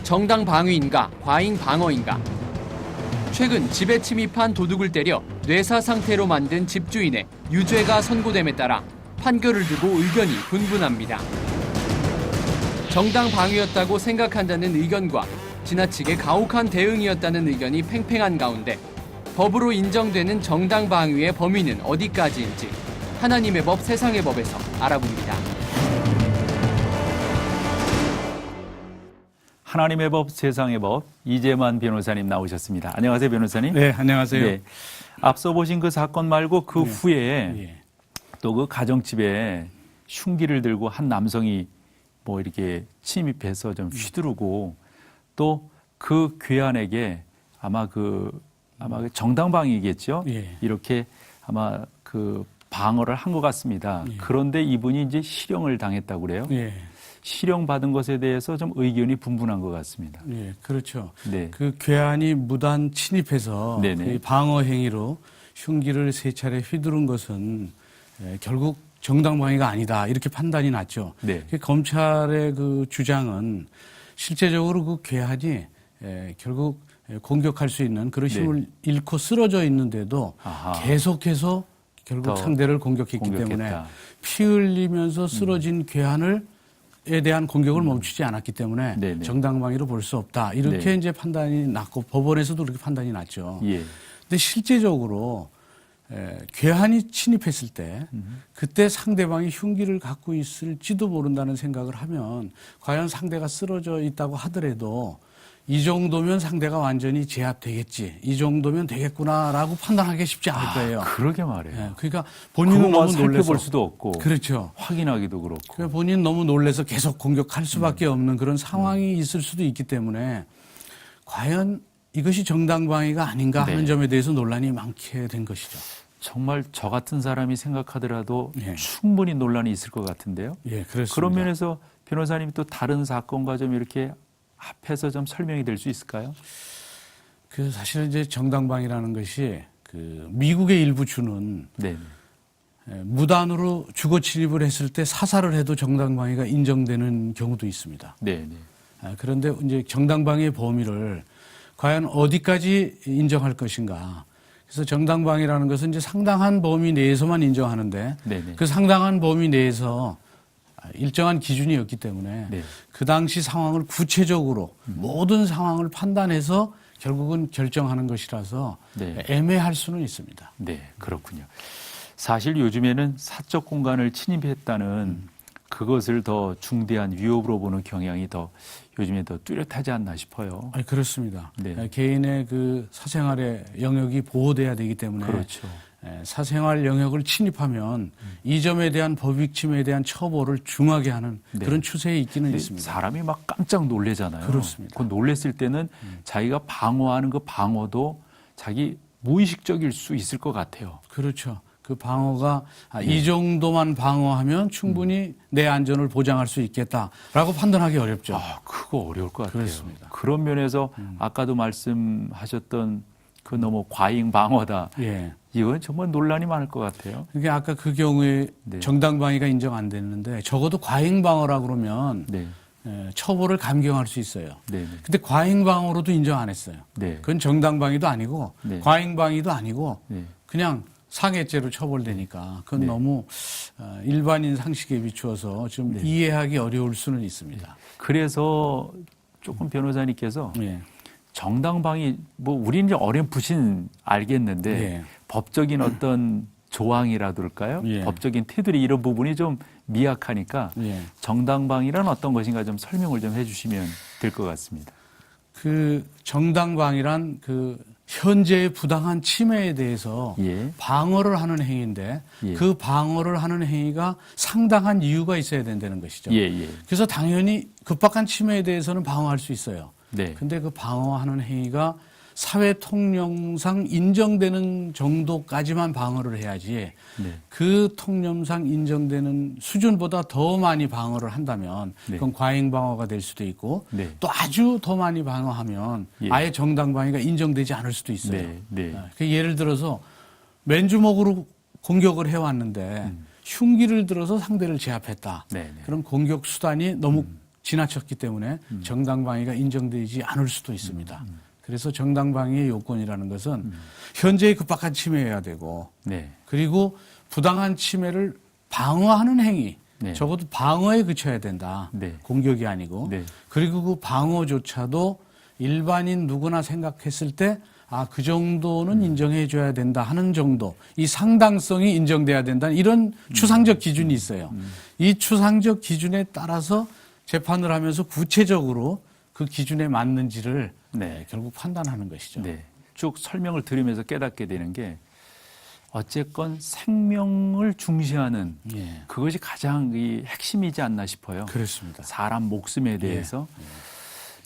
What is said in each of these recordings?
정당 방위인가 과잉 방어인가. 최근 집에 침입한 도둑을 때려 뇌사 상태로 만든 집주인의 유죄가 선고됨에 따라 판결을 두고 의견이 분분합니다. 정당 방위였다고 생각한다는 의견과 지나치게 가혹한 대응이었다는 의견이 팽팽한 가운데 법으로 인정되는 정당 방위의 범위는 어디까지인지 하나님의 법 세상의 법에서 알아봅니다. 하나님의 법 세상의 법 이재만 변호사님 나오셨습니다. 안녕하세요, 변호사님. 네, 안녕하세요. 네. 앞서 보신 그 사건 말고 그 후에 또 그 가정집에 흉기를 들고 한 남성이 뭐 이렇게 침입해서 좀 휘두르고 또 그 괴한에게 아마 그 정당방위겠죠. 이렇게 아마 그 방어를 한 것 같습니다. 그런데 이분이 이제 실형을 당했다고 그래요. 실형 받은 것에 대해서 좀 의견이 분분한 것 같습니다. 네, 그렇죠. 네. 그 괴한이 무단 침입해서 그 방어 행위로 흉기를 세 차례 휘두른 것은 결국 정당방위가 아니다 이렇게 판단이 났죠. 네. 검찰의 그 주장은 실제적으로 그 괴한이 결국 공격할 수 있는 그런 힘을 잃고 쓰러져 있는데도 계속해서 결국 상대를 공격했기 때문에 피 흘리면서 쓰러진 괴한을 에 대한 공격을 멈추지 않았기 때문에 정당방위로 볼 수 없다. 이렇게 이제 판단이 났고 법원에서도 그렇게 판단이 났죠. 근데 실제적으로 괴한이 침입했을 때 그때 상대방이 흉기를 갖고 있을지도 모른다는 생각을 하면 과연 상대가 쓰러져 있다고 하더라도 이 정도면 상대가 완전히 제압되겠지. 이 정도면 되겠구나라고 판단하기 쉽지 않을 거예요. 그러게 말이에요. 그러니까 본인은 너무 놀라서 살펴볼 수도 없고, 그렇죠. 확인하기도 그렇고. 그러니까 본인 너무 놀라서 계속 공격할 수밖에 없는 그런 상황이 있을 수도 있기 때문에 과연 이것이 정당방위가 아닌가 하는 점에 대해서 논란이 많게 된 것이죠. 정말 저 같은 사람이 생각하더라도 충분히 논란이 있을 것 같은데요. 그렇습니다. 그런 면에서 변호사님이 또 다른 사건과 좀 이렇게 합해서 좀 설명이 될 수 있을까요? 그 사실 이제 정당방위라는 것이 그 미국의 일부 주는 무단으로 주거 침입을 했을 때 사살을 해도 정당방위가 인정되는 경우도 있습니다. 그런데 이제 정당방위의 범위를 과연 어디까지 인정할 것인가? 그래서 정당방위라는 것은 이제 상당한 범위 내에서만 인정하는데 그 상당한 범위 내에서 일정한 기준이었기 때문에 그 당시 상황을 구체적으로 모든 상황을 판단해서 결국은 결정하는 것이라서 애매할 수는 있습니다. 네, 그렇군요. 사실 요즘에는 사적 공간을 침입했다는 그것을 더 중대한 위협으로 보는 경향이 더 요즘에 더 뚜렷하지 않나 싶어요. 그렇습니다. 개인의 그 사생활의 영역이 보호돼야 되기 때문에 사생활 영역을 침입하면 이 점에 대한 법익 침해에 대한 처벌을 중하게 하는 그런 추세에 있기는 있습니다. 사람이 막 깜짝 놀래잖아요. 그렇습니다. 그 놀랬을 때는 자기가 방어하는 그 방어도 자기 무의식적일 수 있을 것 같아요. 그렇죠. 그 방어가 이 정도만 방어하면 충분히 내 안전을 보장할 수 있겠다라고 판단하기 어렵죠. 그거 어려울 것 같아요. 그렇습니다. 그런 면에서 아까도 말씀하셨던 그 너무 과잉 방어다. 이건 정말 논란이 많을 것 같아요. 그게 아까 그 경우에 정당방위가 인정 안 됐는데 적어도 과잉 방어라 그러면 처벌을 감경할 수 있어요. 근데 과잉 방어로도 인정 안 했어요. 그건 정당방위도 아니고 과잉 방위도 아니고 그냥 상해죄로 처벌되니까 그건 너무 일반인 상식에 비추어서 좀 이해하기 어려울 수는 있습니다. 그래서 조금 변호사님께서 정당방위 뭐 우리는 이제 어렴풋이 알겠는데 법적인 어떤 조항이라도 할까요? 법적인 테두리 이런 부분이 좀 미약하니까 정당방위란 어떤 것인가 좀 설명을 좀 해주시면 될 것 같습니다. 그 정당방위란 그 현재의 부당한 침해에 대해서 방어를 하는 행위인데 그 방어를 하는 행위가 상당한 이유가 있어야 된다는 것이죠. 그래서 당연히 급박한 침해에 대해서는 방어할 수 있어요. 근데 그 방어하는 행위가 사회 통념상 인정되는 정도까지만 방어를 해야지 그 통념상 인정되는 수준보다 더 많이 방어를 한다면 그건 과잉 방어가 될 수도 있고 또 아주 더 많이 방어하면 아예 정당 방위가 인정되지 않을 수도 있어요. 예를 들어서 맨주먹으로 공격을 해왔는데 흉기를 들어서 상대를 제압했다. 그럼 공격 수단이 너무 지나쳤기 때문에 정당방위가 인정되지 않을 수도 있습니다. 그래서 정당방위의 요건이라는 것은 현재의 급박한 침해여야 되고 네. 그리고 부당한 침해를 방어하는 행위, 네. 적어도 방어에 그쳐야 된다. 네. 공격이 아니고. 네. 그리고 그 방어조차도 일반인 누구나 생각했을 때 그 정도는 인정해 줘야 된다 하는 정도, 이 상당성이 인정돼야 된다는 이런 추상적 기준이 있어요. 이 추상적 기준에 따라서 재판을 하면서 구체적으로 그 기준에 맞는지를 네. 결국 판단하는 것이죠. 네. 쭉 설명을 들으면서 깨닫게 되는 게 어쨌건 생명을 중시하는 예. 그것이 가장 이 핵심이지 않나 싶어요. 그렇습니다. 사람 목숨에 대해서.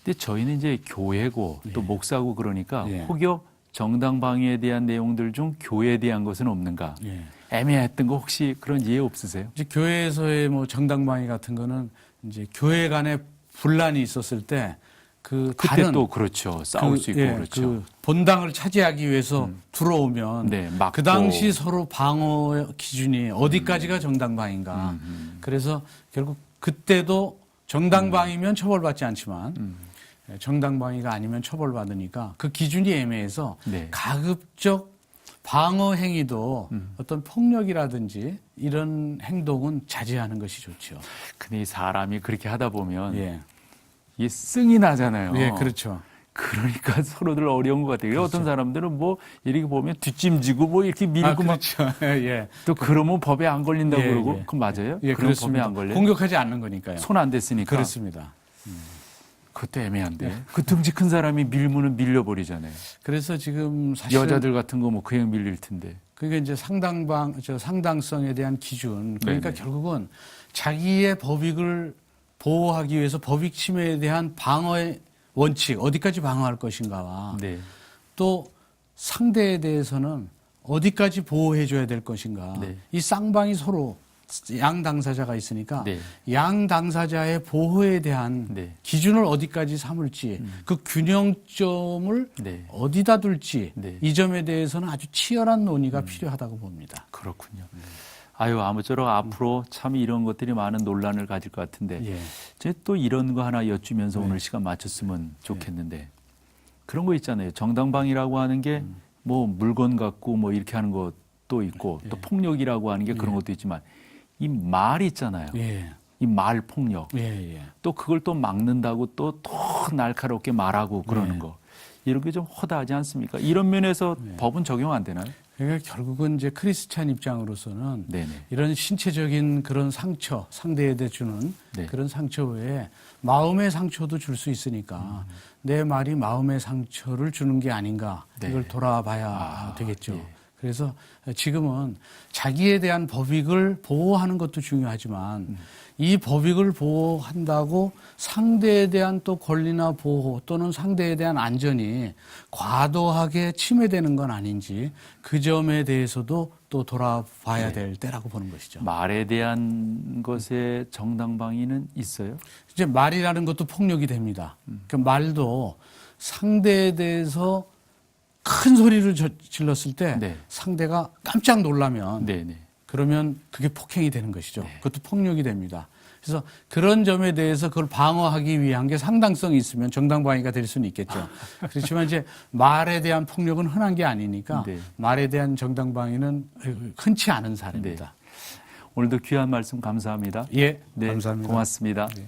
근데 저희는 이제 교회고 또 목사고 그러니까 예. 혹여 정당방위에 대한 내용들 중 교회에 대한 것은 없는가? 예. 애매했던 거 혹시 그런 이해 없으세요? 이제 교회에서의 뭐 정당방위 같은 거는 이제 교회 간에 분란이 있었을 때 그때 다른 또 그렇죠. 싸울 수 있고 그렇죠. 그 본당을 차지하기 위해서 들어오면 네, 막고. 그 당시 서로 방어 기준이 어디까지가 정당방위인가. 그래서 결국 그때도 정당방위면 처벌받지 않지만 정당방위가 아니면 처벌받으니까 그 기준이 애매해서 네. 가급적 방어 행위도 어떤 폭력이라든지 이런 행동은 자제하는 것이 좋죠. 근데 이 사람이 그렇게 하다 보면 예, 이게 승이 나잖아요. 예, 그렇죠. 그러니까 서로들 어려운 것 같아요. 어떤 사람들은 뭐 이렇게 보면 뒷짐지고 뭐 이렇게 밀고 막 그렇죠. 예, 또 그러면 법에 안 걸린다고 예, 그러고 예. 그건 맞아요? 예, 그럼 법에 그렇습니다. 안 걸려요? 공격하지 않는 거니까요. 손 안 댔으니까. 그렇습니다. 그것도 애매한데. 그 등치 큰 사람이 밀면은 밀려버리잖아요. 그래서 지금 사실 여자들 같은 거 뭐 그냥 밀릴 텐데. 그게 이제 상당성에 대한 기준. 그러니까 네네. 결국은 자기의 법익을 보호하기 위해서 법익 침해에 대한 방어의 원칙, 어디까지 방어할 것인가와 네. 또 상대에 대해서는 어디까지 보호해 줘야 될 것인가. 네. 이 쌍방이 서로 양 당사자가 있으니까 네. 양 당사자의 보호에 대한 네. 기준을 어디까지 삼을지 그 균형점을 네. 어디다 둘지 네. 이 점에 대해서는 아주 치열한 논의가 필요하다고 봅니다. 그렇군요. 아유, 아무쪼록 앞으로 참 이런 것들이 많은 논란을 가질 것 같은데. 예. 제가 또 이런 거 하나 여쭈면서 오늘 시간 맞췄으면 좋겠는데. 그런 거 있잖아요. 정당방위라고 하는 게 뭐 물건 갖고 뭐 이렇게 하는 것도 있고 또 폭력이라고 하는 게 그런 것도 있지만 이 말 있잖아요. 예. 이 말 폭력. 예, 예. 또 그걸 또 막는다고 또 더 날카롭게 말하고 그러는 네. 거. 이런 게 좀 허다하지 않습니까? 이런 면에서 법은 적용 안 되나요? 그러니까 결국은 이제 크리스찬 입장으로서는 네네. 이런 신체적인 그런 상처, 상대에게 주는 네. 그런 상처 외에 마음의 상처도 줄 수 있으니까 내 말이 마음의 상처를 주는 게 아닌가 네. 이걸 돌아봐야 되겠죠. 예. 그래서 지금은 자기에 대한 법익을 보호하는 것도 중요하지만 이 법익을 보호한다고 상대에 대한 또 권리나 보호 또는 상대에 대한 안전이 과도하게 침해되는 건 아닌지 그 점에 대해서도 또 돌아봐야 될 때라고 보는 것이죠. 말에 대한 것에 정당방위는 있어요? 이제 말이라는 것도 폭력이 됩니다. 그 말도 상대에 대해서 큰 소리를 질렀을 때 네. 상대가 깜짝 놀라면 네네. 그러면 그게 폭행이 되는 것이죠. 그것도 폭력이 됩니다. 그래서 그런 점에 대해서 그걸 방어하기 위한 게 상당성이 있으면 정당방위가 될 수는 있겠죠. 그렇지만 이제 말에 대한 폭력은 흔한 게 아니니까 네. 말에 대한 정당방위는 흔치 않은 사례입니다. 오늘도 귀한 말씀 감사합니다. 예, 네, 감사합니다. 고맙습니다. 예.